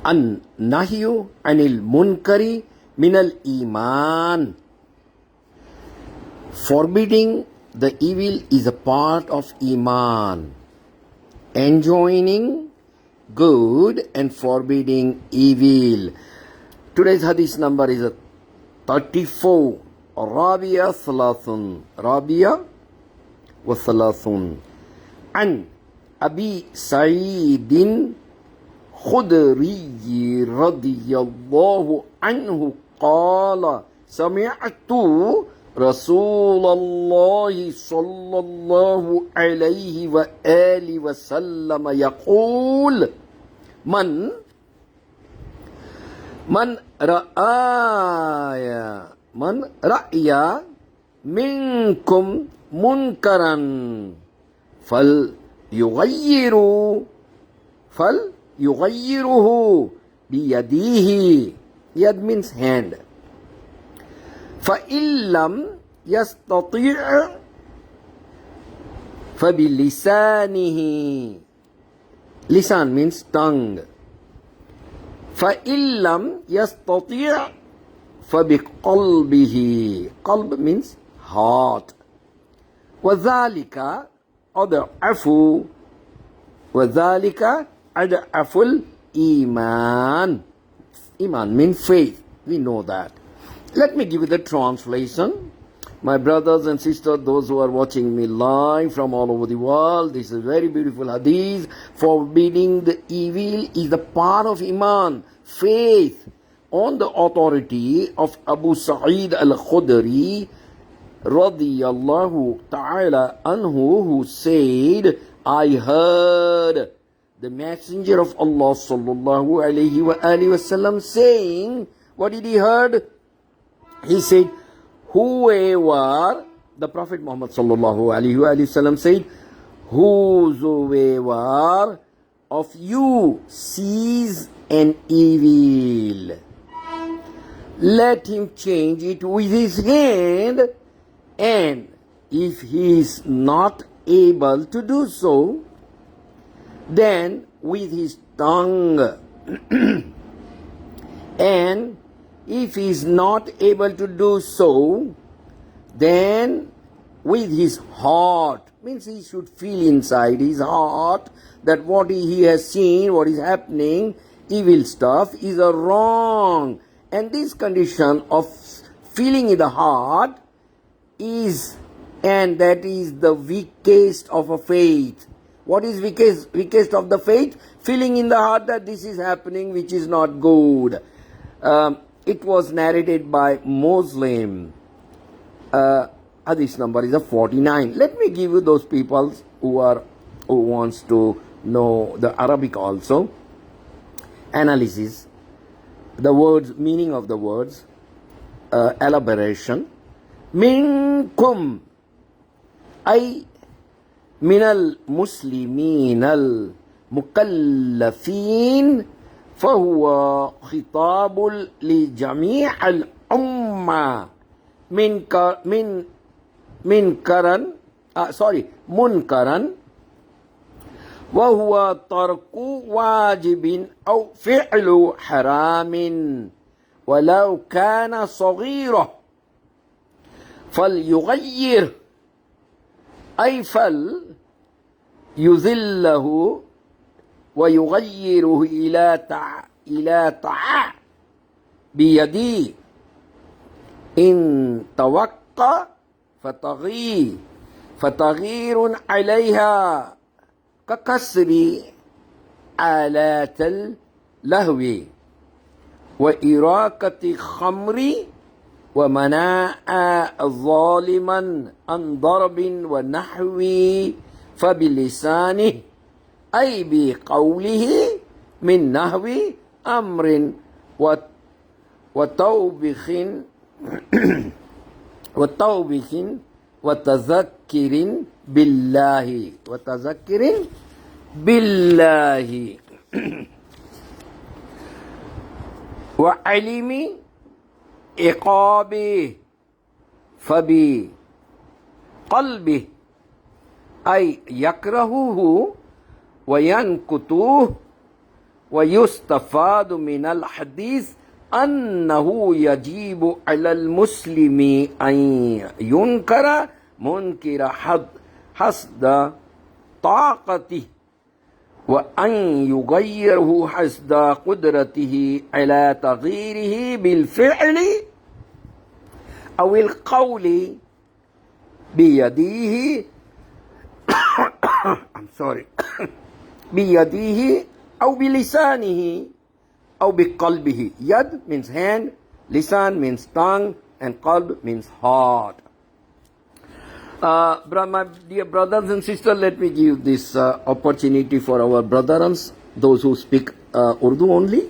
النهي عن المنكر من الإيمان. Forbidding the evil is a part of Iman. Enjoining good and forbidding evil. Today's hadith number is 34. رابية ثلاث. رابية وثلاثون. عن أبي سعيد خدري رضي الله عنه قال سمعت رسول الله صلى الله عليه وآله وسلم يقول من رأى منكم منكرا فليغيره بيده. Yad means hand. فإن لم يستطيع فبلسانه. Lisan means tongue. فإن لم يستطيع فبقلبه. قلب means heart. وذلك أضعف الإيمان. Iman means faith. We know that. Let me give you the translation. My brothers and sisters, those who are watching me live from all over the world, this is a very beautiful hadith. Forbidding the evil is the part of Iman, faith, on the authority of Abu Sa'id al-Khudri radiyallahu ta'ala anhu, who said, I heard the Messenger of Allah sallallahu alayhi wa alihi wasallam saying, what did he heard? He said, whoever, the Prophet Muhammad sallallahu alayhi wa sallam said, whosoever of you sees an evil, let him change it with his hand, and if he is not able to do so, then with his tongue, and if he is not able to do so, then with his heart. Means he should feel inside his heart that what he has seen, what is happening, evil stuff, is a wrong. And this condition of feeling in the heart is, and that is the weakest of a faith. What is weakest of the faith? Feeling in the heart that this is happening which is not good. It was narrated by Muslim. Hadith number is 49. Let me give you those people who wants to know the Arabic also. Analysis, the words, meaning of the words, elaboration. Minkum, ay من المسلمين المكلفين، فهو خطاب لجميع الأمة منكرا وهو ترك واجب أو فعل حرام ولو كان صغيرا فليغير، أي يذله ويغيره إلى طاعة بيدي. إن توقع فتغير عليها ككسر آلات اللهو وإراقة خمر ومناع ظالما عن ضرب ونحو فبلسانه، أي بقوله من نحو أمر وتوبخ وتذكر بالله وعلم عقابه فبقلبه، أي يكرهه وينكته ويستفاد من الحديث أنه يجب على المسلم أن ينكر منكر حسب طاقته وأن يغيره حسب قدرته على تغييره بالفعل أو القول بيديه بيديه أو بلسانه أو بقلبه. Yad means hand, lisan means tongue, and qalb means heart. My dear brothers and sisters, let me give this opportunity for our brothers, those who speak Urdu only.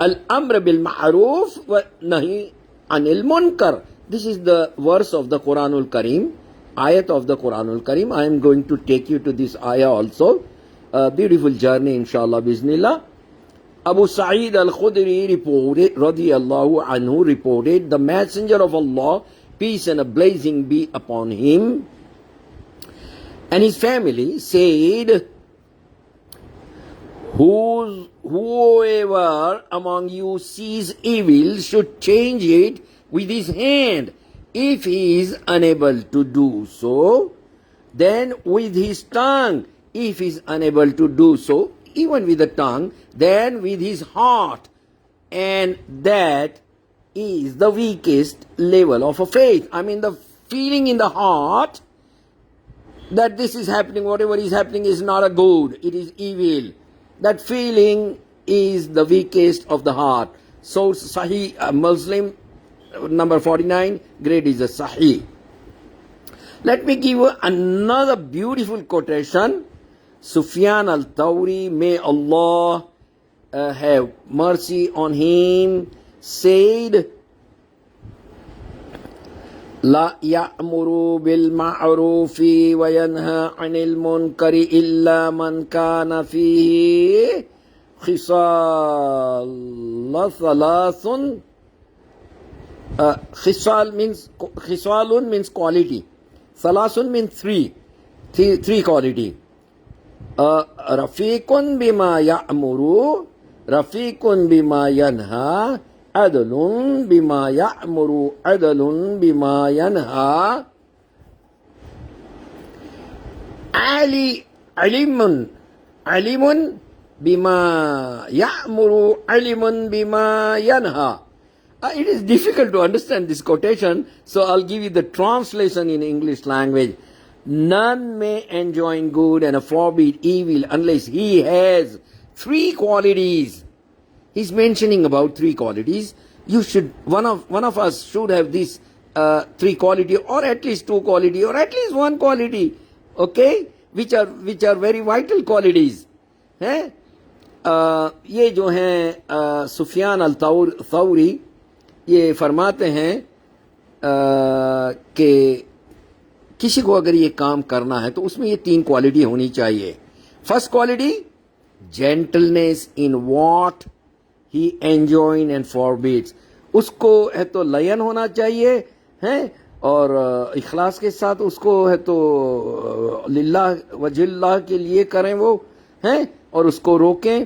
al-amr bil ma'ruf wa nahi anil munkar. This is the verse of the Quranul Kareem, ayat of the Quranul Kareem. I am going to take you to this ayah also. A beautiful journey inshallah biznillah. Abu Sa'id al-Khudri reported, radiyallahu anhu reported, the messenger of Allah, peace and a blessing be upon him, and his family said, whoever among you sees evil should change it with his hand. If he is unable to do so, then with his tongue. If he is unable to do so, even with the tongue, then with his heart. And that is the weakest level of a faith. I mean, the feeling in the heart that this is happening, whatever is happening is not a good, it is evil. That feeling is the weakest of the heart. So Sahih Muslim number 49, grade is a Sahih. Let me give you another beautiful quotation. Sufyan al-Thawri, may Allah have mercy on him, said, لا يأمر بالمعروف وينهى عن المنكر إلا من كان فيه خصال ثلاث. Khisal means khisalun means quality. Salasun means three quality. Rafiqun bima ya'muru, rafiqun bima yanha, adlun bima ya'muru, adlun bima yanha, alimun bima ya'muru, alimun bima yanha. It is difficult to understand this quotation, so I'll give you the translation in English language. None may enjoin good and forbid evil unless he has 3 qualities. He's mentioning about 3 qualities. You should, one of us should have these 3 quality, or at least 2 quality, or at least 1 quality, okay, which are very vital qualities. ہیں یہ جو ہیں سفیان الثوری یہ فرماتے ہیں کہ کسی کو اگر یہ کام کرنا ہے تو اس میں یہ 3 کوالٹی ہونی چاہیے. First quality gentleness in what he enjoin and forbids. اس کو ہے تو لین ہونا چاہیے ہیں اور اخلاص کے ساتھ اس کو ہے تو للہ وجہ اللہ کے لیے کریں وہ ہیں اور اس کو روکیں.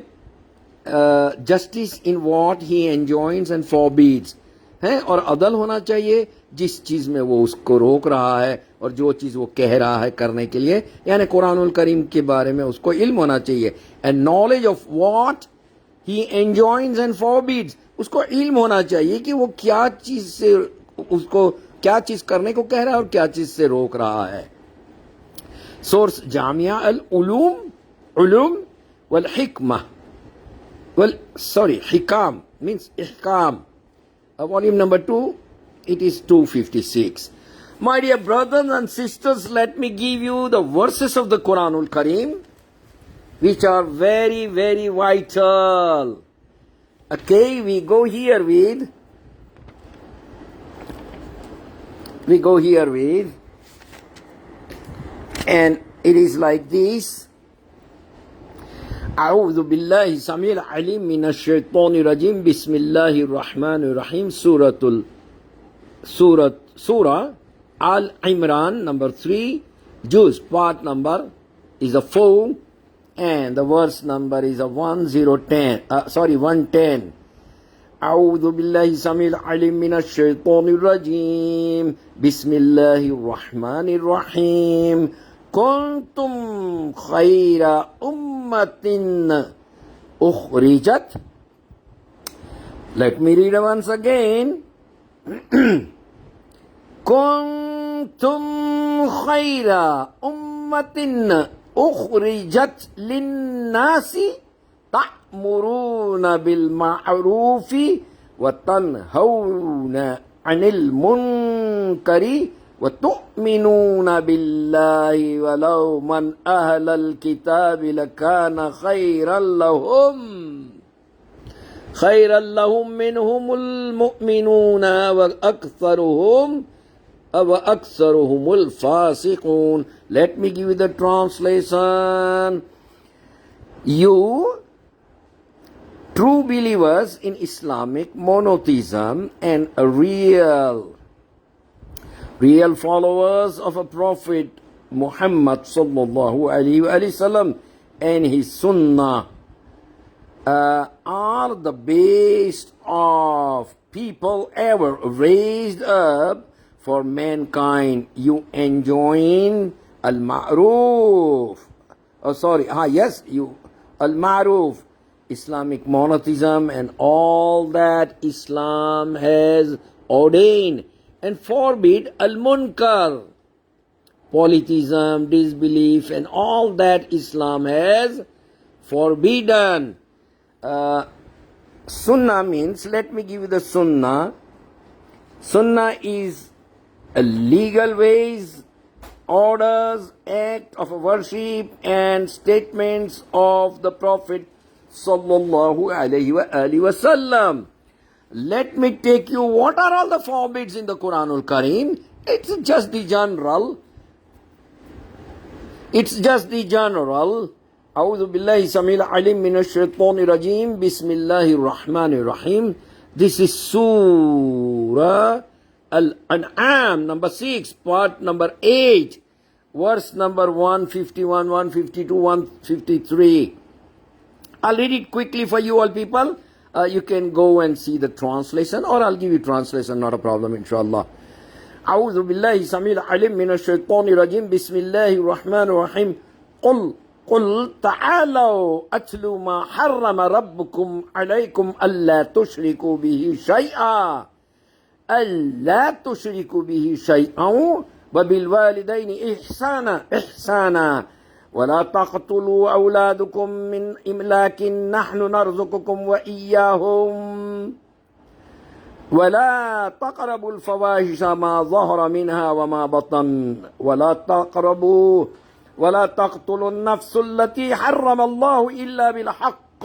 Justice in what he enjoins and forbids ہیں اور عدل ہونا چاہیے جس چیز میں وہ اس کو روک رہا ہے اور جو چیز وہ کہہ رہا ہے کرنے کے لیے، یعنی قرآن الکریم کے بارے میں اس کو علم ہونا چاہیے. And knowledge of what he enjoins and forbids, اس کو علم ہونا چاہیے کہ وہ کیا چیز سے اس کو کیا چیز کرنے کو کہہ رہا ہے اور کیا چیز سے روک رہا ہے. سورس جامعہ العلوم علوم والحکمہ حکام means احکام. Volume number 2, it is 256. My dear brothers and sisters, let me give you the verses of the Quranul Kareem, which are very, very vital. Okay, we go here with, and it is like this. أعوذ بالله السميع العليم من الشيطان الرجيم بسم الله الرحمن الرحيم. Surah Al-Imran number 3, Juz part number is a 4 and the verse number is a 110. أعوذ بالله السميع العليم من الشيطان الرجيم بسم الله الرحمن الرحيم. كنتم خير أمة أخرجت. Let me read once again. كنتم خير أمة أخرجت للناس تأمرون بالمعروف وتنهون عن المنكر وتؤمنون بالله ولو من أهل الكتاب لكان خيرا لهم منهم المؤمنون وأكثرهم الفاسقون. Let me give you the translation. You true believers in Islamic monotheism and real followers of a Prophet Muhammad sallallahu alaihi wasallam and his sunnah are the best of people ever raised up for mankind. You enjoin al-ma'ruf. Al-ma'ruf, Islamic monotheism and all that Islam has ordained, and forbid al-munkar, polytheism, disbelief, and all that Islam has forbidden. Sunnah means, let me give you the sunnah. Sunnah is a legal ways, orders, act of worship, and statements of the Prophet sallallahu alaihi wasallam. Let me take you, what are all the forbids in the Quranul Kareem? It's just the general. أعوذ بالله السميع العليم من الشيطان الرجيم بسم الله الرحمن الرحيم. This is Surah Al-An'am number 6, part number 8, verse number 151, 152, 153. I'll read it quickly for you all people. You can go and see the translation, or I'll give you translation, not a problem, inshallah. أعوذ بالله السميع العليم من الشيطان الرجيم بسم الله الرحمن الرحيم. قل تعالوا أتل ما حرم ربكم عليكم ألا تشركوا به شيئا وبالوالدين إحسانا ولا تقتلوا أولادكم من إملاق نحن نرزقكم وإياهم ولا تقربوا الفواحش ما ظهر منها وما بطن ولا تقربوا وَلَا تَقْتُلُوا النَّفْسُ الَّتِي حَرَّمَ اللَّهُ إِلَّا بِالْحَقِّ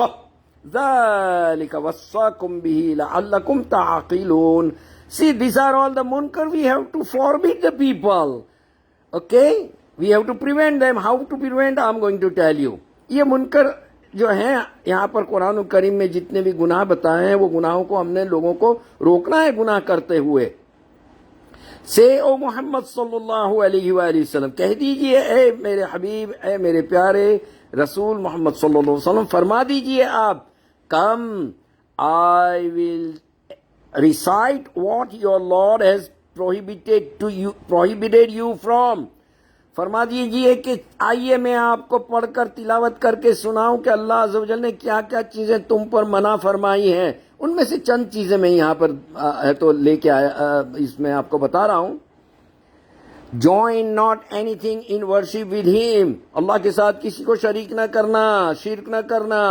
ذَلِكَ وَصَّاكُمْ بِهِ لَعَلَّكُمْ تَعْقِلُونَ. See, these are all the munkar. We have to forbid the people. Okay? We have to prevent them. How to prevent? I'm going to tell you. یہ منکر جو ہیں یہاں پر قرآن کریم میں جتنے بھی گناہ بتائے ہیں وہ گناہوں کو ہم نے لوگوں کو روکنا ہے گناہ کرتے ہوئے. سے او محمد صلی اللہ علیہ وآلہ وسلم, کہہ دیجئے اے میرے حبیب, اے میرے پیارے رسول محمد صلی اللہ علیہ وسلم, فرما دیجئے آپ, کم I will recite what your Lord has prohibited you from. فرما دیجئے کہ آئیے میں آپ کو پڑھ کر تلاوت کر کے سناؤں کہ اللہ عز و جل نے کیا کیا چیزیں تم پر منع فرمائی ہیں. ان میں سے چند چیزیں میں یہاں پر تو لے کے آیا, اس میں آپ کو بتا رہا ہوں. Join not anything in worship with him. اللہ کے ساتھ کسی کو شریک نہ کرنا, شرک نہ کرنا.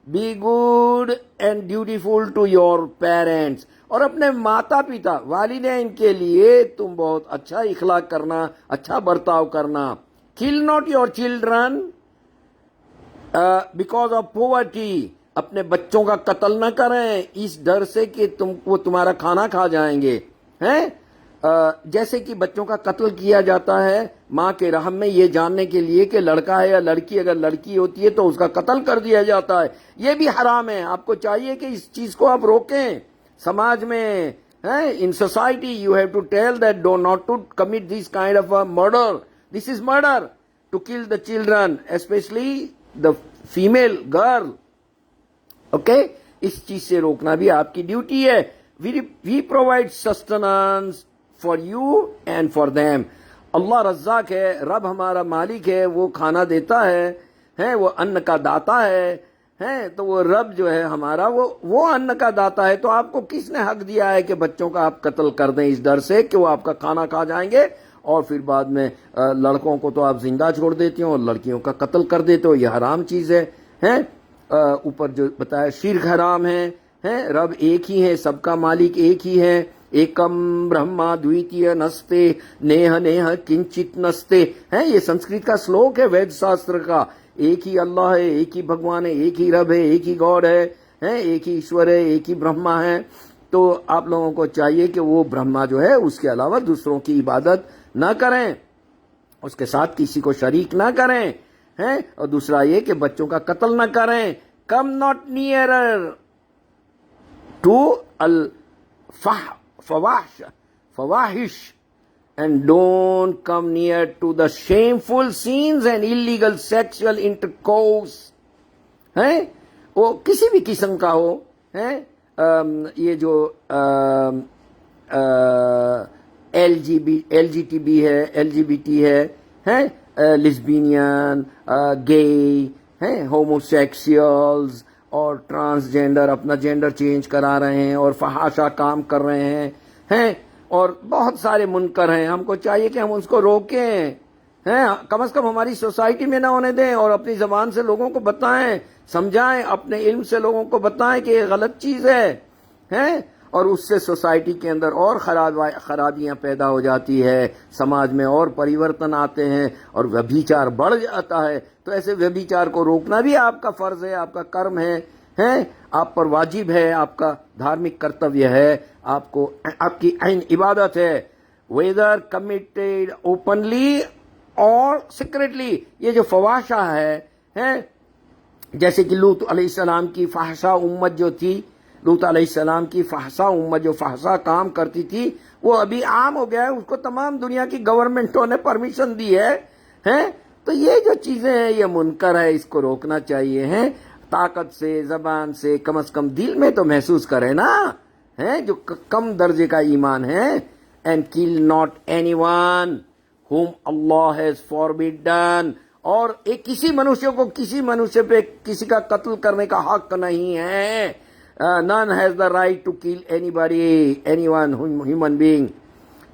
Be good and dutiful to your parents. اور اپنے ماتا پتا والدین کے لیے تم بہت اچھا اخلاق کرنا, اچھا برتاؤ کرنا. Kill not your children because of poverty. اپنے بچوں کا قتل نہ کریں اس ڈر سے کہ وہ تمہارا کھانا کھا جائیں گے. ہیں جیسے کہ بچوں کا قتل کیا جاتا ہے ماں کے رحم میں یہ جاننے کے لیے کہ لڑکا ہے یا لڑکی. اگر لڑکی ہوتی ہے تو اس کا قتل کر دیا جاتا ہے. یہ بھی حرام ہے. آپ کو چاہیے کہ اس چیز کو آپ روکیں. سماج میں in society you have to tell that not to commit this kind of a murder. This is murder, to kill the children, especially the female girl. Okay, اس چیز سے روکنا بھی آپ کی ڈیوٹی ہے. We provide sustenance for you and for them. اللہ رزاق ہے, رب ہمارا مالک ہے, وہ کھانا دیتا ہے, وہ ان کا داتا ہے. تو وہ رب جو ہے ہمارا وہ ان کا داتا ہے. تو آپ کو کس نے حق دیا ہے کہ بچوں کا آپ قتل کر دیں اس ڈر سے کہ وہ آپ کا کھانا کھا جائیں گے, اور پھر بعد میں لڑکوں کو تو آپ زندہ چھوڑ دیتے ہو اور لڑکیوں کا قتل کر دیتے ہو. یہ حرام چیز ہے. اوپر جو بتایا شرک حرام ہے. رب ایک ہی ہے, سب کا مالک ایک ہی ہے. ایکم برہما دویتیہ نستے نیہ نیہ کنچت نستے. یہ سنسکرت کا سلوک ہے وید شاستر کا. ایک ہی اللہ ہے, ایک ہی بھگوان ہے, ایک ہی رب ہے, ایک ہی گاڈ ہے, ایک ہی ایشور ہے, ایک ہی برہما ہے. تو آپ لوگوں کو چاہیے کہ وہ برہما جو ہے اس کے علاوہ دوسروں کی عبادت نہ کریں, اس کے ساتھ کسی کو شریک نہ کریں. اور دوسرا یہ کہ بچوں کا قتل نہ کریں. کم ناٹ نیئرر ٹو فواحش and don't come near to the shameful scenes and illegal sexual intercourse. وہ کسی بھی قسم کا ہو. یہ جو ایل جی بی ٹی ہے, لیسبینین, گے, ہوموسیکسولز اور ٹرانسجینڈر اپنا جینڈر چینج کرا رہے ہیں اور فحاشا کام کر رہے ہیں, اور بہت سارے منکر ہیں. ہم کو چاہیے کہ ہم اس کو روکیں, کم از کم ہماری سوسائٹی میں نہ ہونے دیں, اور اپنی زبان سے لوگوں کو بتائیں, سمجھائیں, اپنے علم سے لوگوں کو بتائیں کہ یہ غلط چیز ہے. اور اس سے سوسائٹی کے اندر اور خرابیاں پیدا ہو جاتی ہے, سماج میں اور پریورتن آتے ہیں اور ویبھیچار بڑھ جاتا ہے. تو ایسے ویبھیچار کو روکنا بھی آپ کا فرض ہے, آپ کا کرم ہے, آپ پر واجب ہے, آپ کا دھارمک کرتویہ ہے, آپ کو آپ کی عین عبادت ہے. ویدر کمیٹیڈ اوپنلی اور سیکریٹلی. یہ جو فحاشا ہے, جیسے کہ لوط علیہ السلام کی فحشا امت جو تھی, لوط علیہ السلام کی فحشا امت جو فحشا کام کرتی تھی, وہ ابھی عام ہو گیا ہے, اس کو تمام دنیا کی گورنمنٹوں نے پرمیشن دی ہے. تو یہ جو چیزیں ہیں یہ منکر ہے, اس کو روکنا چاہیے. طاقت سے, زبان سے, کم از کم دل میں تو محسوس کرے نا, جو کم درجے کا ایمان ہے. اینڈ کل not any one whom Allah has forbidden. اور ایک کسی منوشیہ پہ کسی کا قتل کرنے کا حق نہیں ہے. None has the right to kill anybody, anyone, human being.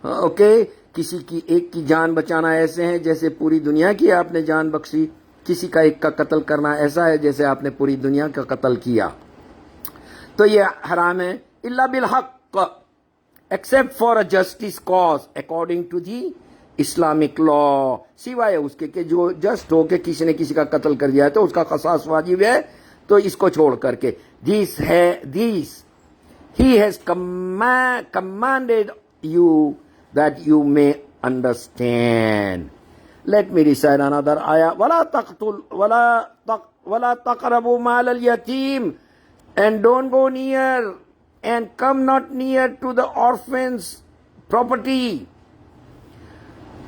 Okay? کسی کی ایک کی جان بچانا ایسے ہیں جیسے پوری دنیا کی آپ نے جان بخشی. کسی کا ایک کا قتل کرنا ایسا ہے جیسے آپ نے پوری دنیا کا قتل کیا. تو یہ حرام ہے. الا بالحق, except for a justice cause, according to the Islamic law, سوائے اس کے کہ جو جسٹ ہو کہ کسی نے کسی کا قتل کر دیا ہے تو اس کا قصاص واجب ہے، تو اس کو چھوڑ کر کے this he has commanded you that you may understand. Let me recite another ayah. وَلَا تَقْرَبُوا مَالَ الْيَتِيمِ, and don't go near and come not near to the orphans property.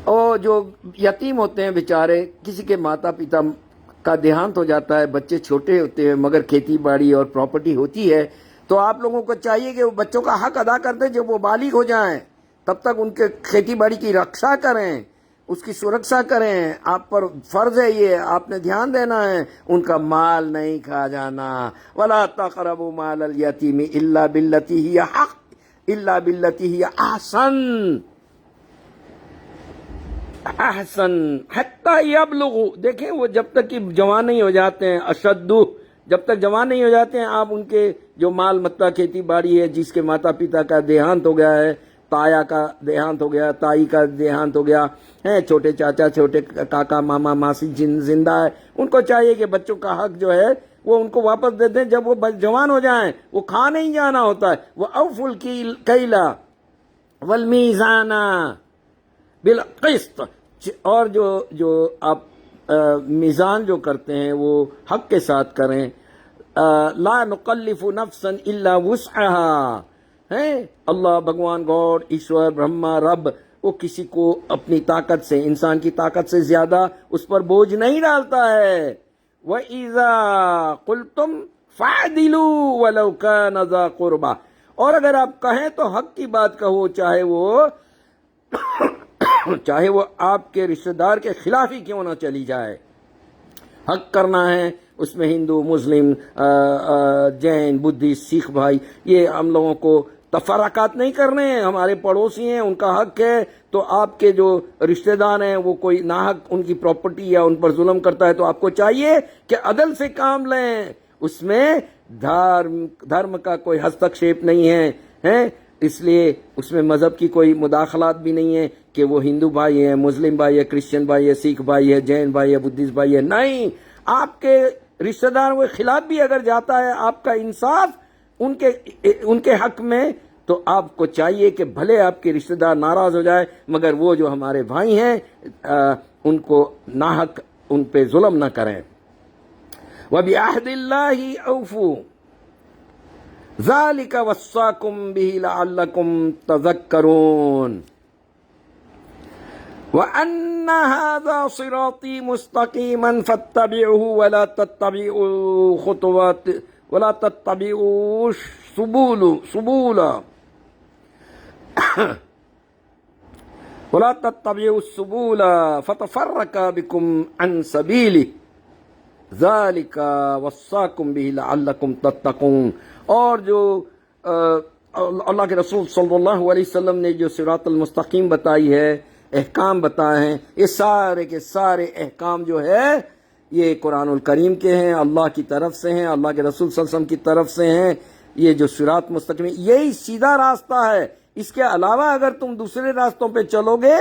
اور جو یتیم ہوتے ہیں بیچارے، کسی کے ماتا پتا کا دیہانت ہو جاتا ہے، بچے چھوٹے ہوتے ہیں مگر کھیتی باڑی اور پراپرٹی ہوتی ہے، تو آپ لوگوں کو چاہیے کہ وہ بچوں کا حق ادا کر دیں. جب وہ بالغ ہو جائیں تب تک ان کے کھیتی باڑی کی رکشا کریں، اس کی سرکشا کریں. آپ پر فرض ہے، یہ آپ نے دھیان دینا ہے. ان کا مال نہیں کھا جانا. وَلَا تَقْرَبُوا مَالَ الْيَتِيمِ إِلَّا بِالَّتِي هِيَ احسن حتی یبلغوا. دیکھیں وہ جب تک کہ جوان نہیں ہو جاتے ہیں، اشدو، جب تک جوان نہیں ہو جاتے ہیں آپ ان کے جو مال متا کھیتی باڑی ہے، جس کے ماتا پتا کا دیہانت ہو گیا ہے، تایا کا دیہانت ہو گیا، تائی کا دیہانت ہو گیا ہے، چھوٹے چاچا چھوٹے کاکا ماما ماسی جن زندہ ہے، ان کو چاہیے کہ بچوں کا حق جو ہے وہ ان کو واپس دے دیں. جب وہ جوان ہو جائیں، وہ کھا نہیں جانا ہوتا ہے. وَأَوْفُوا الْكَيْلَ وَالْمِيزَانَ بالقسط. اور جو آپ میزان جو کرتے ہیں وہ حق کے ساتھ کریں. لا نکلف نفسا الا وسعها ہے. اللہ بھگوان گاڈ ایشور برہما رب، وہ کسی کو اپنی طاقت سے، انسان کی طاقت سے زیادہ اس پر بوجھ نہیں ڈالتا ہے. وَإِذَا قُلْتُمْ فَعْدِلُوا وَلَوْ كَانَ ذَا قُرْبَى. اور اگر آپ کہیں تو حق کی بات کہو، چاہے وہ آپ کے رشتہ دار کے خلاف ہی کیوں نہ چلی جائے. حق کرنا ہے، اس میں ہندو مسلم جین بدھسٹ سکھ بھائی، یہ ہم لوگوں کو تفرقات نہیں کرنے ہیں. ہمارے پڑوسی ہیں، ان کا حق ہے. تو آپ کے جو رشتہ دار ہیں وہ کوئی ناحق ان کی پراپرٹی یا ان پر ظلم کرتا ہے تو آپ کو چاہیے کہ عدل سے کام لیں. اس میں دھرم کا کوئی ہستکشیپ نہیں ہے، اس لیے اس میں مذہب کی کوئی مداخلات بھی نہیں ہے کہ وہ ہندو بھائی ہیں، مسلم بھائی ہے، کرسچن بھائی ہے، سکھ بھائی ہے، جین بھائی ہے، بدھسٹ بھائی ہے. نہیں، آپ کے رشتہ دار کے خلاف بھی اگر جاتا ہے آپ کا انصاف ان کے حق میں، تو آپ کو چاہیے کہ بھلے آپ کے رشتہ دار ناراض ہو جائے مگر وہ جو ہمارے بھائی ہیں ان کو ناحق ان پہ ظلم نہ کریں. وَبِعَهْدِ اللَّهِ أَوْفُوا ذَلِكَ وَصَّاكُمْ بِهِ لَعَلَّكُمْ تَذَكَّرُونَ. وَأَنَّ هَذَا صِرَاطِي مُسْتَقِيمًا فَاتَّبِعُوهُ وَلَا تَتَّبِعُوا السُّبُولَ فَتَفَرَّقَ بِكُمْ عَنْ سَبِيلِهِ ذَلِكَ وَصَّاكُمْ بِهِ لَعَلَّكُمْ تَتَّقُونَ. اور جو اللہ کے رسول صلی اللہ علیہ وسلم نے جو صراط المستقیم بتائی ہے، احکام بتائے ہیں، یہ سارے کے سارے احکام جو ہے یہ قرآن الکریم کے ہیں، اللہ کی طرف سے ہیں، اللہ کے رسول صلی اللہ علیہ وسلم کی طرف سے ہیں. یہ جو صراط مستقیم یہی سیدھا راستہ ہے. اس کے علاوہ اگر تم دوسرے راستوں پہ چلو گے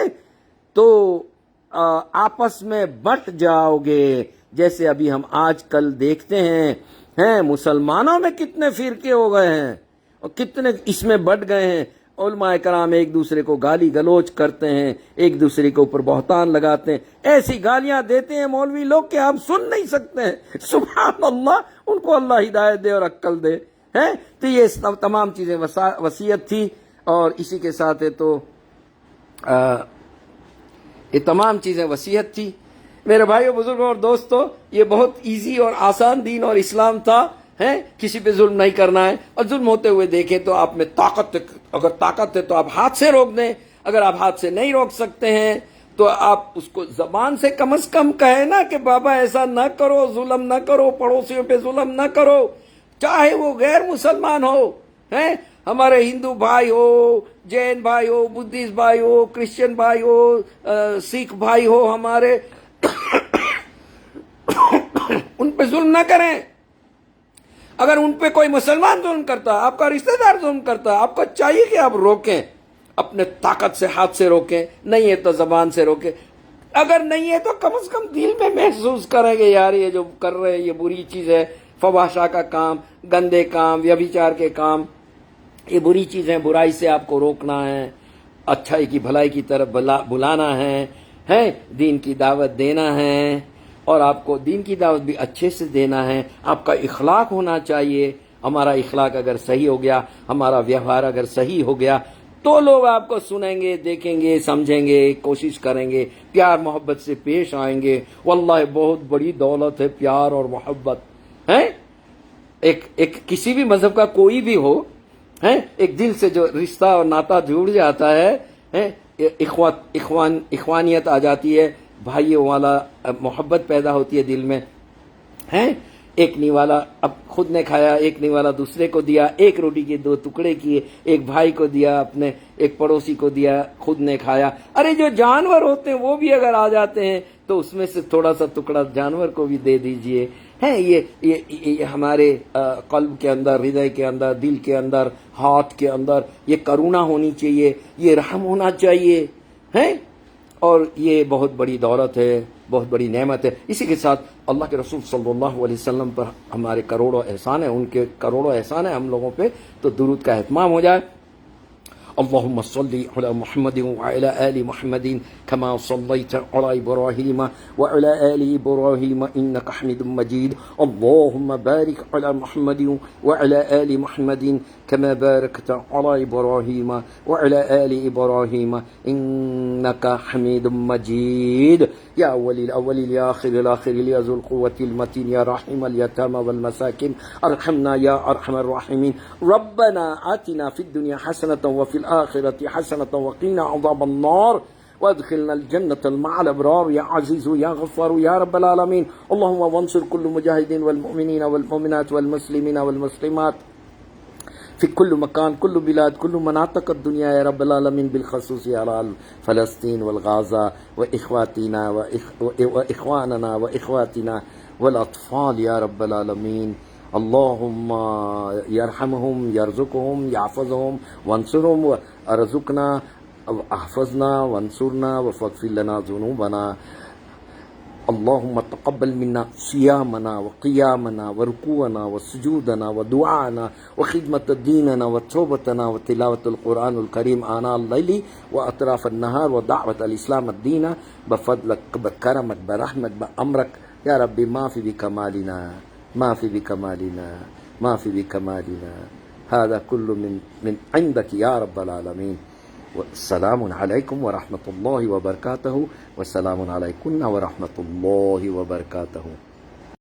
تو آپس میں بٹ جاؤ گے. جیسے ابھی ہم آج کل دیکھتے ہیں مسلمانوں میں کتنے فرقے ہو گئے ہیں اور کتنے اس میں بٹ گئے ہیں. علماء کرام ایک دوسرے کو گالی گلوچ کرتے ہیں، ایک دوسرے کے اوپر بہتان لگاتے ہیں، ایسی گالیاں دیتے ہیں مولوی لوگ کہ آپ سن نہیں سکتے ہیں. سبحان اللہ، ان کو اللہ ہدایت دے اور عقل دے. تو یہ تمام چیزیں وصیت تھی، اور اسی کے ساتھ تو یہ تمام چیزیں وصیت تھی. میرے بھائیو بزرگوں اور دوستو، یہ بہت ایزی اور آسان دین اور اسلام تھا. کسی پہ ظلم نہیں کرنا ہے، اور ظلم ہوتے ہوئے دیکھیں تو آپ میں اگر طاقت ہے تو آپ ہاتھ سے روک دیں. اگر آپ ہاتھ سے نہیں روک سکتے ہیں تو آپ اس کو زبان سے کم از کم کہیں نا کہ بابا ایسا نہ کرو، ظلم نہ کرو، پڑوسیوں پہ ظلم نہ کرو، چاہے وہ غیر مسلمان ہو، ہمارے ہندو بھائی ہو، جین بھائی ہو، بدھسٹ بھائی ہو، کرسچن بھائی ہو، سکھ بھائی ہو ہمارے، ان پہ ظلم نہ کریں. اگر ان پہ کوئی مسلمان ظلم کرتا ہے، آپ کا رشتہ دار ظلم کرتا ہے، آپ کو چاہیے کہ آپ روکیں. اپنے طاقت سے ہاتھ سے روکیں، نہیں ہے تو زبان سے روکیں، اگر نہیں ہے تو کم از کم دل میں محسوس کریں گے یار یہ جو کر رہے ہیں یہ بری چیز ہے، فحاشا کا کام، گندے کام، ویبھچار کے کام، یہ بری چیزیں، برائی سے آپ کو روکنا ہے، اچھائی کی بھلائی کی طرف بلانا ہے، دین کی دعوت دینا ہے، اور آپ کو دین کی دعوت بھی اچھے سے دینا ہے، آپ کا اخلاق ہونا چاہیے، ہمارا اخلاق اگر صحیح ہو گیا، ہمارا ویوہار اگر صحیح ہو گیا تو لوگ آپ کو سنیں گے، دیکھیں گے، سمجھیں گے، کوشش کریں گے، پیار محبت سے پیش آئیں گے۔ واللہ بہت بڑی دولت ہے پیار اور محبت، ہے ایک کسی بھی مذہب کا کوئی بھی ہو، ایک دل سے جو رشتہ اور ناطہ جڑ جاتا ہے، اخوانیت آ جاتی ہے، بھائیوں والا محبت پیدا ہوتی ہے دل میں، ایک نیوالا اب خود نے کھایا، ایک نیوالا دوسرے کو دیا، ایک روٹی کے دو ٹکڑے کیے، ایک بھائی کو دیا، اپنے ایک پڑوسی کو دیا، خود نے کھایا۔ ارے جو جانور ہوتے ہیں وہ بھی اگر آ جاتے ہیں تو اس میں سے تھوڑا سا ٹکڑا جانور کو بھی دے دیجئے۔ یہ ہمارے قلب کے اندر، ہردے کے اندر، دل کے اندر، ہاتھ کے اندر یہ کرونا ہونی چاہیے، یہ رحم ہونا چاہیے، اور یہ بہت بڑی دولت ہے، بہت بڑی نعمت ہے۔ اسی کے ساتھ اللہ کے رسول صلی اللہ علیہ وسلم پر ہمارے کروڑوں احسان ہیں، ان کے کروڑوں احسان ہیں ہم لوگوں پہ، تو درود کا اہتمام ہو جائے۔ اللهم صل على محمد وعلى آل محمد كما صليت على إبراهيم وعلى آل إبراهيم إنك حميد مجيد. اللهم بارك على محمد وعلى آل محمد كما باركت على إبراهيم وعلى آل إبراهيم إنك حميد مجيد. يا أولي الأولين يا آخر الآخرين يا ذو القوة المتين يا رحيم اليتامى والمساكين ارحمنا يا أرحم الراحمين. ربنا آتنا في الدنيا حسنة وفي الآخرة حسنة وقنا عذاب النار وادخلنا الجنة مع الأبرار يا عزيز يا غفار يا رب العالمين. اللهم وانصر كل مجاهدين والمؤمنين والمؤمنات والمسلمين والمسلمات في كل مكان، كل بلاد، كل مناطق الدنيا يا رب العالمين، بالخصوص على فلسطين والغازة وإخواتنا وإخواننا وإخواتنا والأطفال يا رب العالمين. اللهم يرحمهم، يرزقهم، يحفظهم وانصرهم، وارزقنا احفظنا وانصرنا واغفر لنا ذنوبنا. اللهم تقبل منا صيامنا وقيامنا وركوعنا وسجودنا ودعاءنا وخدمة ديننا وتوبتنا وتلاوة القرآن الكريم آناء الليل وأطراف النهار ودعوة الإسلام الدين بفضلك بكرمك برحمتك بأمرك يا ربي. ما في بكمالنا، ما في بكمالنا، ما في بكمالنا، هذا كل من عندك يا رب العالمين. والسلام عليكم ورحمة الله وبركاته، والسلام عليكم ورحمة الله وبركاته.